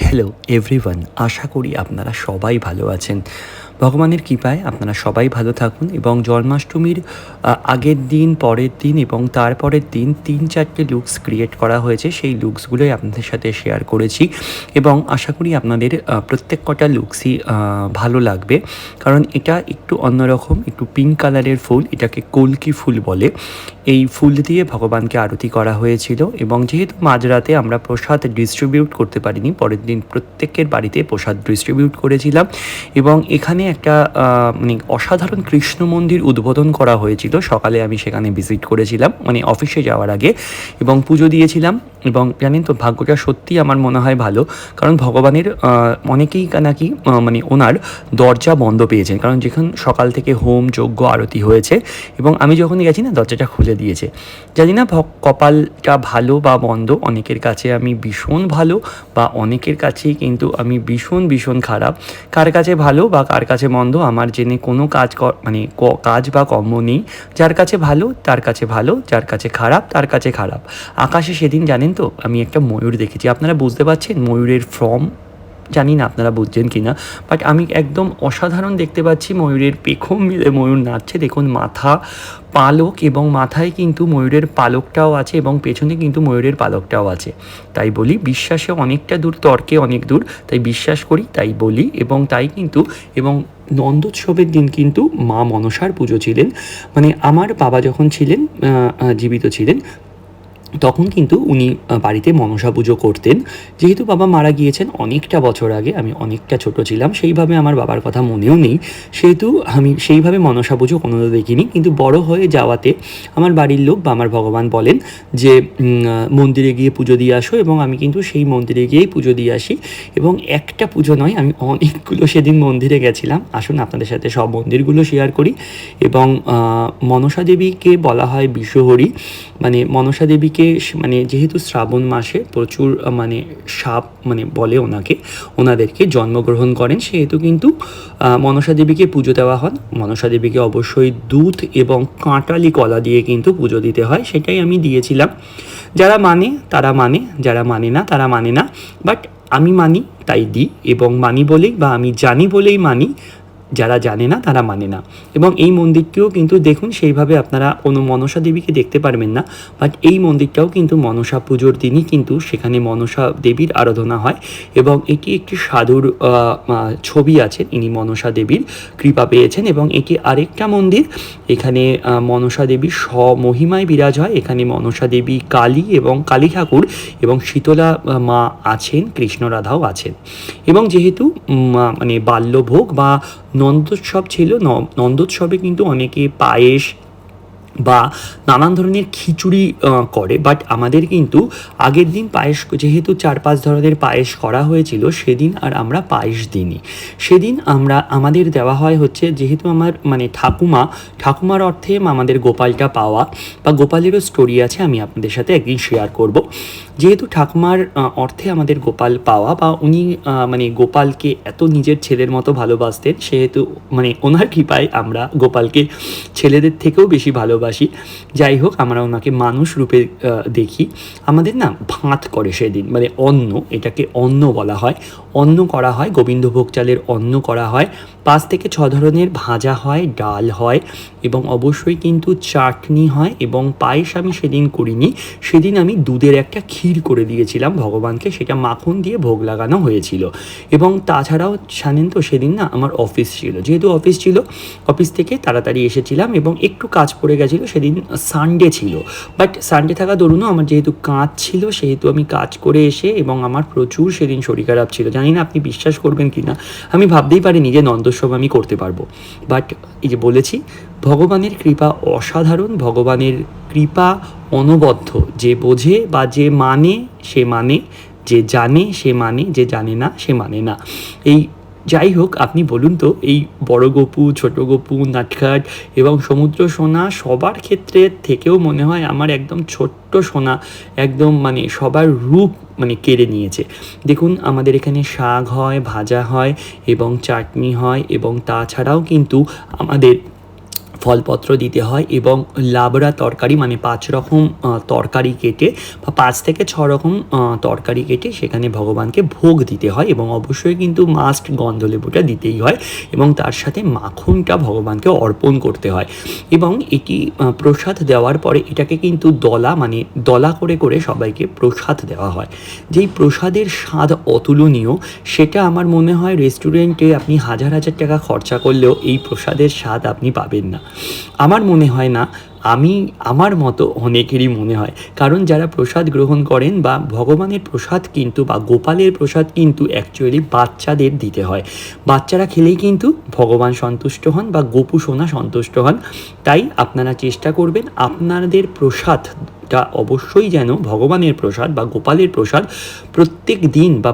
Hello everyone, আশা করি আপনারা সবাই ভালো আছেন। ভগবানের কৃপায় আপনারা সবাই ভালো থাকুন এবং জন্মাষ্টমীর আগের দিন, পরের দিন এবং তারপরের দিন ৩-৪টে লুকস ক্রিয়েট করা হয়েছে। সেই লুকসগুলোই আপনাদের সাথে শেয়ার করেছি এবং আশা করি আপনাদের প্রত্যেক কটা লুকসই ভালো লাগবে। কারণ এটা একটু অন্যরকম, একটু পিঙ্ক কালারের ফুল, এটাকে কল্কি ফুল বলে। এই ফুল দিয়ে ভগবানকে আরতি করা হয়েছিল এবং যেহেতু মাঝরাতে আমরা প্রসাদ ডিস্ট্রিবিউট করতে পারিনি, পরের দিন প্রত্যেকের বাড়িতে প্রসাদ ডিস্ট্রিবিউট করেছিলাম এবং এখানে একটা মানে অসাধারণ কৃষ্ণ মন্দির উদ্বোধন করা হয়েছিল। সকালে আমি সেখানে ভিজিট করেছিলাম, মানে অফিসে যাওয়ার আগে, এবং পুজো দিয়েছিলাম। এবং জানেন তো, ভাগ্যটা সত্যিই আমার মনে হয় ভালো, কারণ ভগবানের অনেকেই নাকি মানে ওনার দরজা বন্ধ পেয়েছেন, কারণ যেখানে সকাল থেকে হোম যজ্ঞ আরতি হয়েছে এবং আমি যখন গেছি না, দরজাটা খুলে দিয়েছে। জানি না কপালটা ভালো বা বন্ধ, অনেকের কাছে আমি ভীষণ ভালো বা অনেকের কাছেই কিন্তু আমি ভীষণ ভীষণ খারাপ। কার কাছে ভালো বা কার কাছে মন্দ আমার জেনে কোনো মানে কাজ বা কর্ম নেই। যার কাছে ভালো তার কাছে ভালো, যার কাছে খারাপ তার কাছে খারাপ। আকাশে সেদিন জানেন তো, আমি একটা ময়ূর দেখেছি। আপনারা বুঝতে পারছেন ময়ূরের ফর্ম? জানি না আপনারা বুঝছেন কি না, বাট আমি একদম অসাধারণ দেখতে পাচ্ছি। ময়ূরের পেখম মিলে ময়ূর নাচছে, দেখুন মাথা, পালক, এবং মাথায় কিন্তু ময়ূরের পালকটাও আছে এবং পেছনে কিন্তু ময়ূরের পালকটাও আছে। তাই বলি, বিশ্বাসে অনেকটা দূর, তর্কে অনেক দূর। তাই বিশ্বাস করি, তাই বলি। এবং তাই কিন্তু, এবং নন্দোৎসবের দিন কিন্তু মা মনসার পুজো ছিলেন। মানে আমার বাবা যখন ছিলেন, জীবিত ছিলেন, তখন কিন্তু উনি বাড়িতে মনসা পুজো করতেন। যেহেতু বাবা মারা গিয়েছেন অনেকটা বছর আগে, আমি অনেকটা ছোট ছিলাম, সেইভাবে আমার বাবার কথা মনেও নেই, সেহেতু আমি সেইভাবে মনসা পুজো কোনোদিনও দেখিনি। কিন্তু বড় হয়ে যাওয়াতে আমার বাড়ির লোক বা আমার ভগবান বলেন যে মন্দিরে গিয়ে পুজো দিয়ে আসো, এবং আমি কিন্তু সেই মন্দিরে গিয়েই পুজো দিয়ে আসি। এবং একটা পুজো নয়, আমি অনেকগুলো সেদিন মন্দিরে গেছিলাম। আসুন আপনাদের সাথে সব মন্দিরগুলো শেয়ার করি। এবং মনসা দেবীকে বলা হয় বিষহরী, মানে মনসা দেবীকে, মানে যেহেতু শ্রাবণ মাসে প্রচুর মানে সাপ মানে বলে ওনাদেরকে জন্মগ্রহণ করেন, সেহেতু কিন্তু মনসা দেবীকে পুজো দেওয়া হয়। মনসা দেবীকে অবশ্যই দুধ এবং কাঁটালি কলা দিয়ে কিন্তু পুজো দিতে হয়, সেটাই আমি দিয়েছিলাম। যারা মানে তারা মানে, যারা মানে না তারা মানে না, বাট আমি মানি তাই দিই, এবং মানি বলেই বা আমি জানি বলেই মানি। যারা জানে না তারা মানে না। এবং এই মন্দিরটিও কিন্তু দেখুন, সেইভাবে আপনারা কোনো মনসা দেবীকে দেখতে পারবেন না, বাট এই মন্দিরটাও কিন্তু মনসা পুজোর দিনই কিন্তু সেখানে মনসা দেবীর আরাধনা হয়। এবং এটি একটি সাধুর ছবি আছে, ইনি মনসা দেবীর কৃপা পেয়েছেন। এবং এটি আরেকটা মন্দির, এখানে মনসা দেবীর স্বমহিমায় বিরাজ হয়। এখানে মনসা দেবী, কালী এবং কালী ঠাকুর এবং শীতলা মা আছেন, কৃষ্ণ রাধাও আছেন। এবং যেহেতু মানে বাল্যভোগ বা নন্দোৎসব ছিল, নন্দোৎসবে কিন্তু অনেকে পায়েস বা নানান ধরনের খিচুড়ি করে, বাট আমাদের কিন্তু আগের দিন পায়েস, যেহেতু 4-5 ধরনের পায়েস করা হয়েছিল, সেদিন আর আমরা পায়েস দিইনি। সেদিন আমাদের দেওয়া হয় হচ্ছে, যেহেতু আমার মানে ঠাকুমার অর্থে আমাদের গোপালটা পাওয়া, বা গোপালেরও স্টোরি আছে, আমি আপনাদের সাথে একদিন শেয়ার করব। যেহেতু ঠাকুমার অর্থে আমাদের গোপাল পাওয়া, বা উনি মানে গোপালকে এত নিজের ছেলের মতো ভালোবাসতেন, সেহেতু মানে ওনার কৃপায় আমরা গোপালকে ছেলেদের থেকেও বেশি ভালোবাসি। যাই হোক, আমরা ওনাকে মানুষ রূপে দেখি। আমাদের না ভাত করে সেদিন, মানে অন্ন, এটাকে অন্ন বলা হয়। অন্ন করা হয়, গোবিন্দভোগ চালের অন্ন করা হয়। 5 থেকে 6 ধরনের ভাজা হয়, ডাল হয়, এবং অবশ্যই কিন্তু চাটনি হয়। এবং পায়েস আমি সেদিন করিনি, সেদিন আমি দুধের একটা ক্ষীর করে দিয়েছিলাম ভগবানকে, সেটা মাখন দিয়ে ভোগ লাগানো হয়েছিল। এবং তাছাড়াও জানেন তো, সেদিন না আমার অফিস ছিল, যেহেতু অফিস ছিল, অফিস থেকে তাড়াতাড়ি এসেছিলাম এবং একটু কাজ পড়ে গেছিলো। সেদিন সানডে ছিল, বাট সানডে থাকা দরুনও আমার যেহেতু কাজ ছিল, সেহেতু আমি কাজ করে এসে, এবং আমার প্রচুর সেদিন শরীর খারাপ ছিল। জানি না আপনি বিশ্বাস করবেন কি না, আমি ভাবতেই পারিনি যে নন্দোৎসব আমি করতে পারবো। বাট এই যে বলেছি, ভগবানের কৃপা অসাধারণ, ভগবানের কৃপা অনবদ্য। যে বোঝে বা যে মানে সে মানে, যে জানে সে মানে, যে জানে না সে মানে না। এই যাই হোক, আপনি বলুন তো, এই বড় গপু, ছোট গপু, নাটখাট এবং সমুদ্র সোনা সবার ক্ষেত্রে থেকেও মনে হয় আমার একদম ছোট্ট সোনা, একদম মানে সবার রূপ মানে কেড়ে নিয়েছে। দেখুন, আমাদের এখানে শাক হয়, ভাজা হয় এবং চাটনি হয়, এবং তাছাড়াও কিন্তু আমাদের ফলপত্র দিতে হয় এবং লাবড়া তরকারি মানে ৫ রকম তরকারি কেটে বা ৫ থেকে ৬ রকম তরকারি কেটে সেখানে ভগবানকে ভোগ দিতে হয় এবং অবশ্যই কিন্তু মাস্ট গন্ধলেবুটা দিতেই হয় এবং তার সাথে মাখনটা ভগবানকে অর্পণ করতে হয় এবং এটি প্রসাদ দেওয়ার পরে এটাকে কিন্তু দলা করে করে সবাইকে প্রসাদ দেওয়া হয়। যেই প্রসাদের স্বাদ অতুলনীয়, সেটা আমার মনে হয় রেস্টুরেন্টে আপনি হাজার হাজার টাকা খরচা করলেও এই প্রসাদের স্বাদ আপনি পাবেন না। আমার মনে হয় না, আমার মতো অনেকেরই মনে হয়। কারণ যারা প্রসাদ গ্রহণ করেন বা ভগবানের প্রসাদ কিন্তু বা গোপালের প্রসাদ কিন্তু অ্যাকচুয়ালি বাচ্চাদের দিতে হয়। বাচ্চারা খেলেই কিন্তু ভগবান সন্তুষ্ট হন বা গোপু সোনা সন্তুষ্ট হন। তাই আপনারা চেষ্টা করবেন আপনাদের প্রসাদটা অবশ্যই যেন ভগবানের প্রসাদ বা গোপালের প্রসাদ প্রত্যেক দিন বা